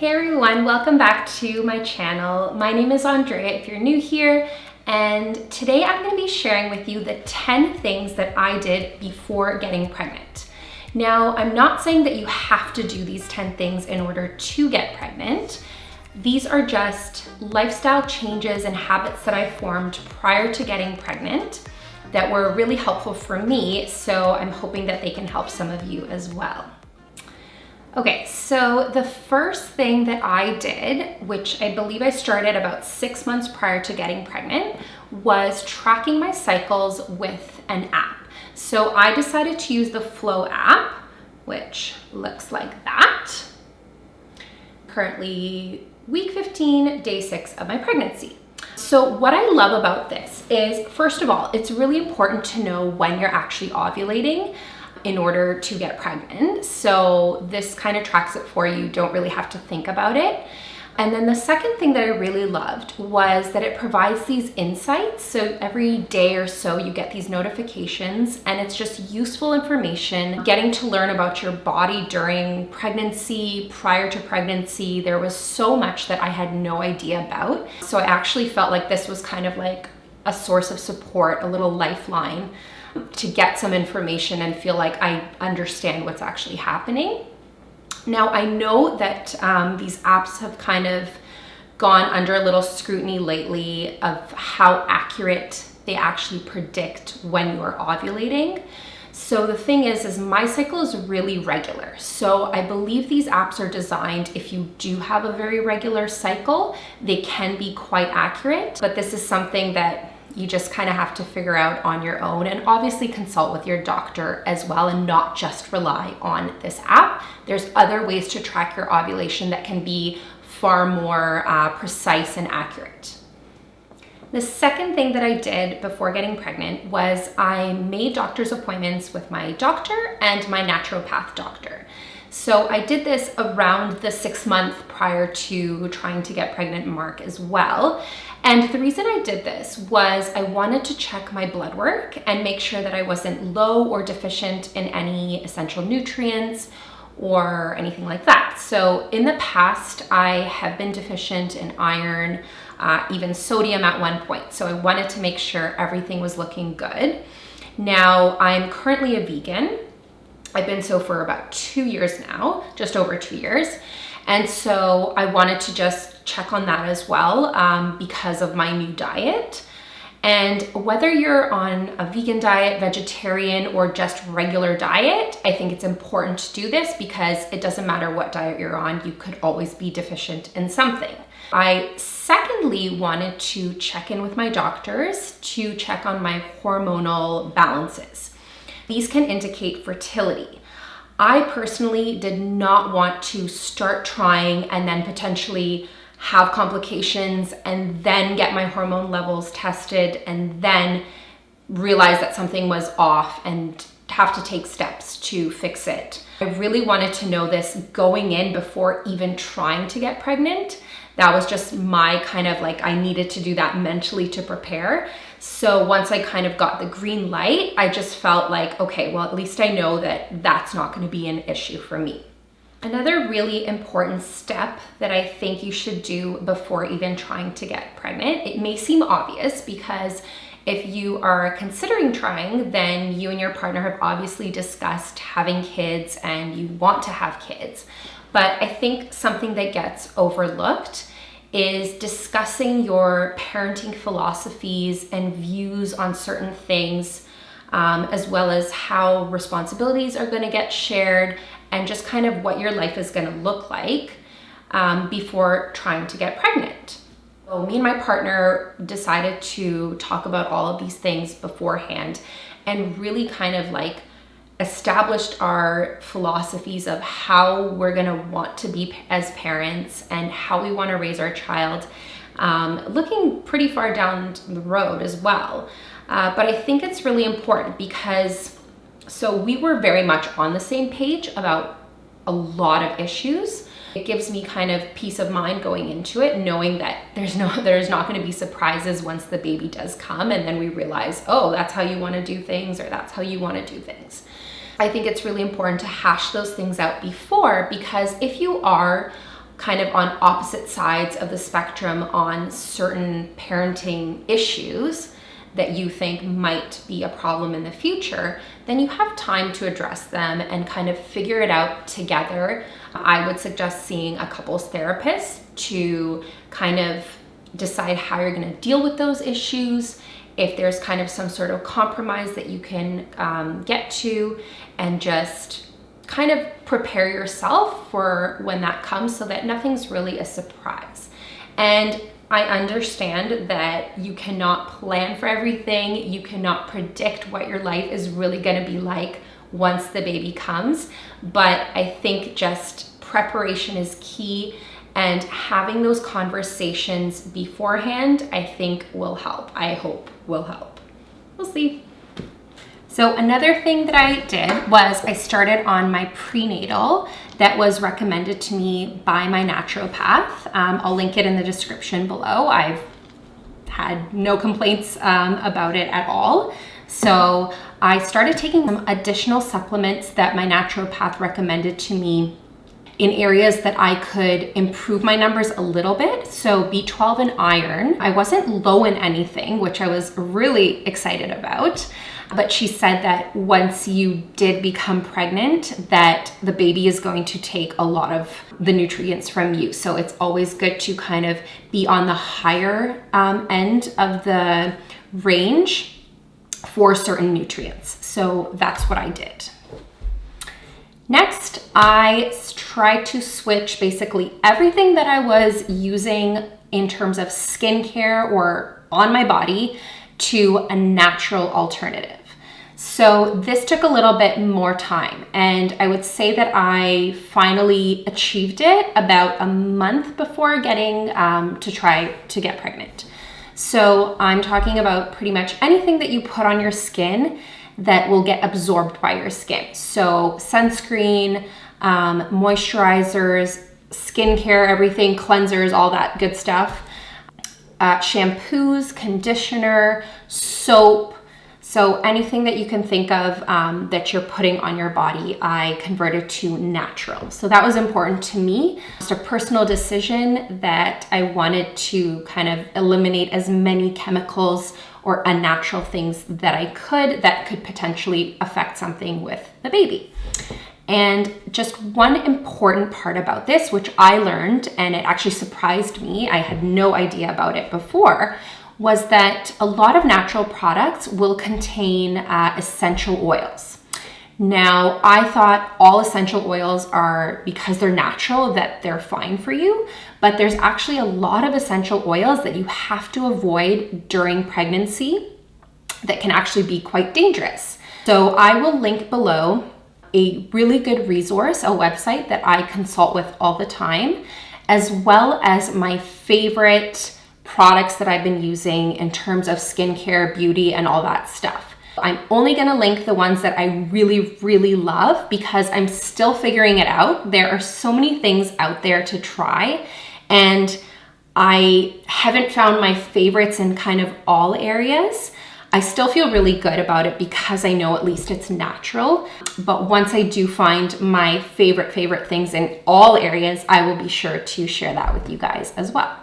Hey everyone, welcome back to my channel. My name is Andrea if you're new here, and today I'm going to be sharing with you the 10 things that I did before getting pregnant. Now, I'm not saying that you have to do these 10 things in order to get pregnant. These are just lifestyle changes and habits that I formed prior to getting pregnant that were really helpful for me, so I'm hoping that they can help some of you as well. Okay, so the first thing that I did, which I believe I started about 6 months prior to getting pregnant, was tracking my cycles with an app. So I decided to use the Flow app, which looks like that. Currently week 15, day 6 of my pregnancy. So what I love about this is, first of all, it's really important to know when you're actually ovulating in order to get pregnant. So this kind of tracks it for you. You don't really have to think about it. And then the second thing that I really loved was that it provides these insights. So every day or so you get these notifications, and it's just useful information, getting to learn about your body during pregnancy, prior to pregnancy. There was so much that I had no idea about. So I actually felt like this was kind of like a source of support, a little lifeline to get some information and feel like I understand what's actually happening. Now, I know that these apps have kind of gone under a little scrutiny lately of how accurate they actually predict when you are ovulating. So the thing is my cycle is really regular. So I believe these apps are designed, if you do have a very regular cycle, they can be quite accurate, but this is something that you just kind of have to figure out on your own, and obviously consult with your doctor as well, and not just rely on this app. There's other ways to track your ovulation that can be far more precise and accurate. The second thing that I did before getting pregnant was I made doctor's appointments with my doctor and my naturopath doctor. So I did this around the 6 month prior to trying to get pregnant mark as well. And the reason I did this was I wanted to check my blood work and make sure that I wasn't low or deficient in any essential nutrients or anything like that. So in the past, I have been deficient in iron, even sodium at one point. So I wanted to make sure everything was looking good. Now, I'm currently a vegan. I've been so for about 2 years now, just over 2 years. And so I wanted to just check on that as well because of my new diet. And whether you're on a vegan diet, vegetarian, or just regular diet, I think it's important to do this because it doesn't matter what diet you're on, you could always be deficient in something. I secondly wanted to check in with my doctors to check on my hormonal balances. These can indicate fertility. I personally did not want to start trying and then potentially have complications and then get my hormone levels tested and then realize that something was off and have to take steps to fix it. I really wanted to know this going in before even trying to get pregnant. That was just my kind of like, I needed to do that mentally to prepare. So once I kind of got the green light, I just felt like, okay, well, at least I know that that's not going to be an issue for me. Another really important step that I think you should do before even trying to get pregnant, it may seem obvious because if you are considering trying, then you and your partner have obviously discussed having kids and you want to have kids. But I think something that gets overlooked is discussing your parenting philosophies and views on certain things, as well as how responsibilities are going to get shared and just kind of what your life is going to look like before trying to get pregnant. So me and my partner decided to talk about all of these things beforehand and really kind of like established our philosophies of how we're going to want to be as parents and how we want to raise our child, looking pretty far down the road as well. But I think it's really important because so we were very much on the same page about a lot of issues. It gives me kind of peace of mind going into it, knowing that there's not going to be surprises once the baby does come and then we realize, oh, that's how you want to do things or that's how you want to do things. I think it's really important to hash those things out before, because if you are kind of on opposite sides of the spectrum on certain parenting issues that you think might be a problem in the future, then you have time to address them and kind of figure it out together. I would suggest seeing a couples therapist to kind of decide how you're going to deal with those issues, if there's kind of some sort of compromise that you can get to, and just kind of prepare yourself for when that comes so that nothing's really a surprise. And I understand that you cannot plan for everything. You cannot predict what your life is really going to be like once the baby comes. But I think just preparation is key, and having those conversations beforehand, I think will help. I hope will help. We'll see. So another thing that I did was I started on my prenatal that was recommended to me by my naturopath. I'll link it in the description below. I've had no complaints about it at all. So I started taking some additional supplements that my naturopath recommended to me in areas that I could improve my numbers a little bit. So B12 and iron. I wasn't low in anything, which I was really excited about. But she said that once you did become pregnant, that the baby is going to take a lot of the nutrients from you. So it's always good to kind of be on the higher end of the range for certain nutrients. So that's what I did. Next, I tried to switch basically everything that I was using in terms of skincare or on my body to a natural alternative. So this took a little bit more time, and I would say that I finally achieved it about a month before getting to try to get pregnant. So I'm talking about pretty much anything that you put on your skin that will get absorbed by your skin. So sunscreen, moisturizers, skincare, everything, cleansers, all that good stuff. Shampoos, conditioner, soap. So anything that you can think of that you're putting on your body, I converted to natural. So that was important to me. It's a personal decision that I wanted to kind of eliminate as many chemicals or unnatural things that could potentially affect something with the baby. And just one important part about this, which I learned, and it actually surprised me, I had no idea about it before, was that a lot of natural products will contain essential oils. Now, I thought all essential oils are, because they're natural, that they're fine for you, but there's actually a lot of essential oils that you have to avoid during pregnancy that can actually be quite dangerous. So I will link below a really good resource, a website that I consult with all the time, as well as my favorite products that I've been using in terms of skincare, beauty, and all that stuff. I'm only going to link the ones that I really, really love because I'm still figuring it out. There are so many things out there to try, and I haven't found my favorites in kind of all areas. I still feel really good about it because I know at least it's natural. But once I do find my favorite things in all areas, I will be sure to share that with you guys as well.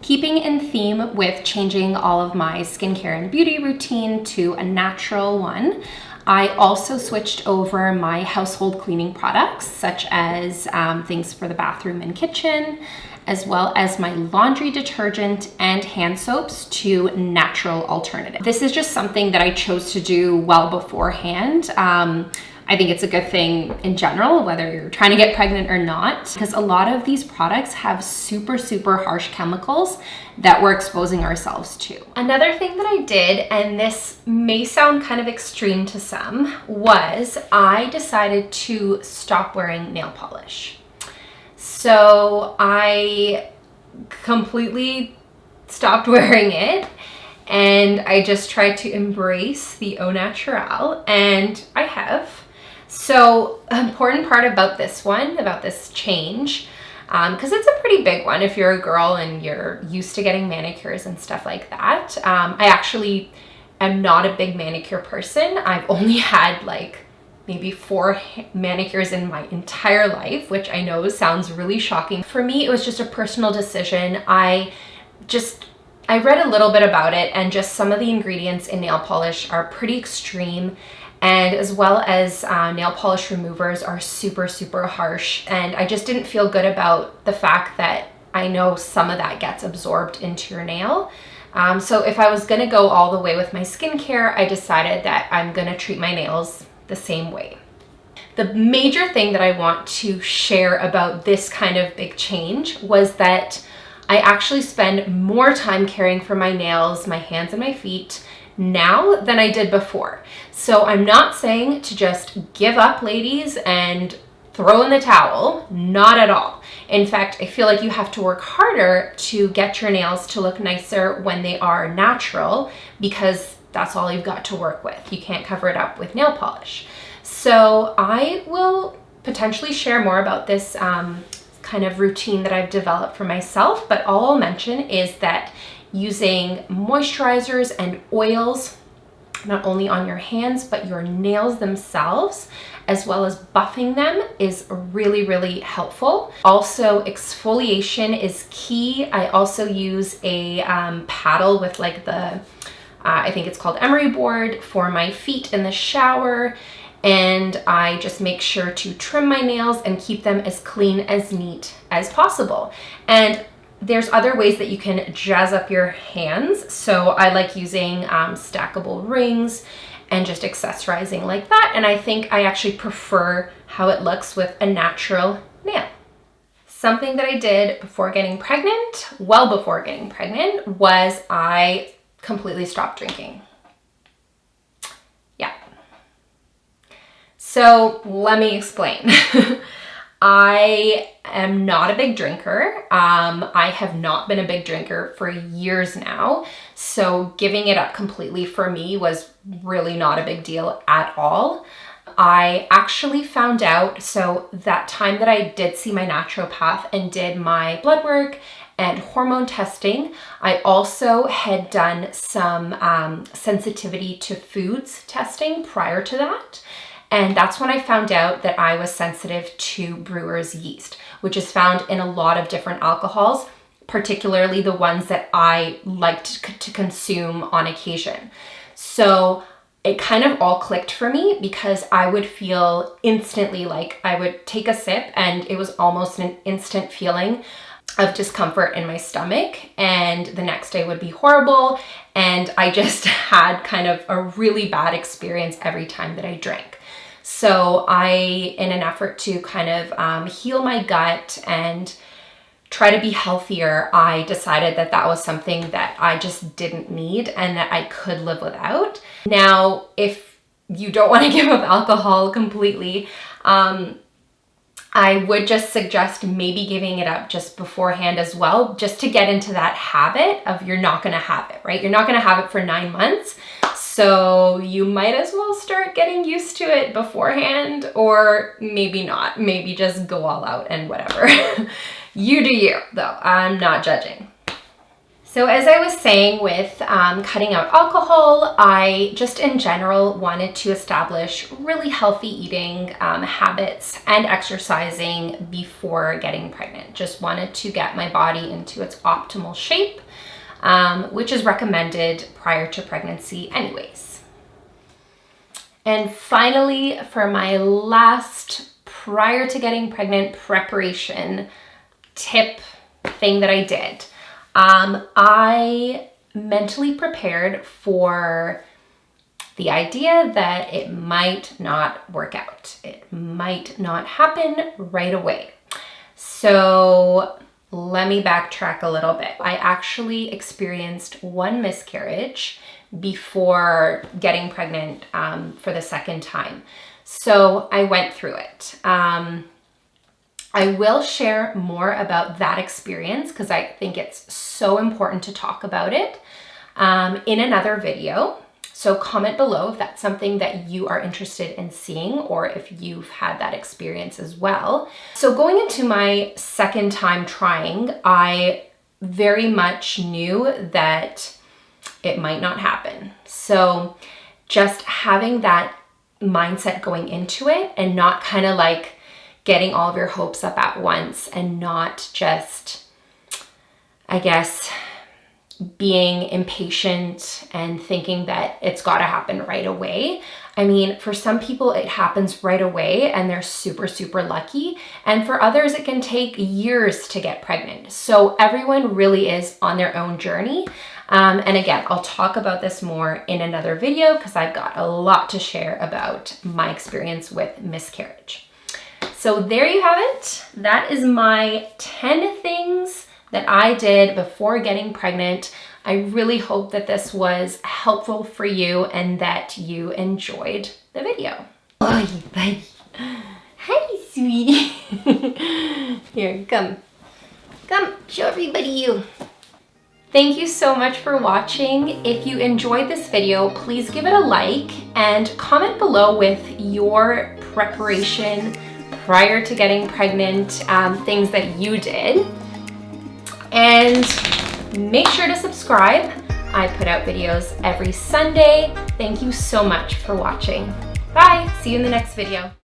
Keeping in theme with changing all of my skincare and beauty routine to a natural one, I also switched over my household cleaning products, such as things for the bathroom and kitchen, as well as my laundry detergent and hand soaps to natural alternatives. This is just something that I chose to do well beforehand. I think it's a good thing in general, whether you're trying to get pregnant or not, because a lot of these products have super harsh chemicals that we're exposing ourselves to. Another thing that I did, and this may sound kind of extreme to some, was I decided to stop wearing nail polish. So I completely stopped wearing it, and I just tried to embrace the au naturel, and I have. So important part about this one, about this change, because it's a pretty big one if you're a girl and you're used to getting manicures and stuff like that. I actually am not a big manicure person. I've only had like maybe 4 manicures in my entire life, which I know sounds really shocking. For me, it was just a personal decision. I read a little bit about it, and just some of the ingredients in nail polish are pretty extreme, and as well as nail polish removers are super, super harsh. And I just didn't feel good about the fact that I know some of that gets absorbed into your nail. So if I was gonna go all the way with my skincare, I decided that I'm gonna treat my nails the same way. The major thing that I want to share about this kind of big change was that I actually spend more time caring for my nails, my hands and my feet now than I did before. So I'm not saying to just give up, ladies, and throw in the towel, not at all. In fact, I feel like you have to work harder to get your nails to look nicer when they are natural, because that's all you've got to work with. You can't cover it up with nail polish. So I will potentially share more about this kind of routine that I've developed for myself, but all I'll mention is that using moisturizers and oils, not only on your hands, but your nails themselves, as well as buffing them, is really, really helpful. Also, exfoliation is key. I also use a paddle with like the, I think it's called emery board, for my feet in the shower. And I just make sure to trim my nails and keep them as clean, as neat as possible. And there's other ways that you can jazz up your hands. So I like using stackable rings and just accessorizing like that. And I think I actually prefer how it looks with a natural nail. Something that I did before getting pregnant, well before getting pregnant, was I completely stopped drinking. Yeah. So let me explain. I am not a big drinker. I have not been a big drinker for years now. So giving it up completely for me was really not a big deal at all. I actually found out, so that time that I did see my naturopath and did my blood work and hormone testing, I also had done some sensitivity to foods testing prior to that. And that's when I found out that I was sensitive to brewer's yeast, which is found in a lot of different alcohols, particularly the ones that I liked to consume on occasion. So it kind of all clicked for me, because I would feel instantly, like I would take a sip and it was almost an instant feeling of discomfort in my stomach, and the next day would be horrible. And I just had kind of a really bad experience every time that I drank. So in an effort to kind of heal my gut and try to be healthier, I decided that that was something that I just didn't need and that I could live without. Now, if you don't want to give up alcohol completely, I would just suggest maybe giving it up just beforehand as well, just to get into that habit of you're not going to have it, right? You're not going to have it for 9 months. So you might as well start getting used to it beforehand, or maybe not. Maybe just go all out and whatever. You do you, though. I'm not judging. So as I was saying with cutting out alcohol, I just in general wanted to establish really healthy eating habits and exercising before getting pregnant. Just wanted to get my body into its optimal shape, which is recommended prior to pregnancy anyways. And finally, for my last prior to getting pregnant preparation tip thing that I did, I mentally prepared for the idea that it might not work out. It might not happen right away. So let me backtrack a little bit. I actually experienced 1 miscarriage before getting pregnant for the second time. So I went through it. I will share more about that experience because I think it's so important to talk about it in another video. So comment below if that's something that you are interested in seeing, or if you've had that experience as well. So going into my second time trying, I very much knew that it might not happen. So just having that mindset going into it, and not kind of like getting all of your hopes up at once, and not just, I guess, being impatient and thinking that it's got to happen right away. I mean, for some people it happens right away and they're super, super lucky. And for others, it can take years to get pregnant. So everyone really is on their own journey. And again, I'll talk about this more in another video because I've got a lot to share about my experience with miscarriage. So there you have it. That is my 10 things that I did before getting pregnant. I really hope that this was helpful for you and that you enjoyed the video. Oh, you buddy. Hi, sweetie. Here, come. Come, show everybody you. Thank you so much for watching. If you enjoyed this video, please give it a like and comment below with your preparation prior to getting pregnant, things that you did. And make sure to subscribe. I put out videos every Sunday. Thank you so much for watching. Bye, see you in the next video.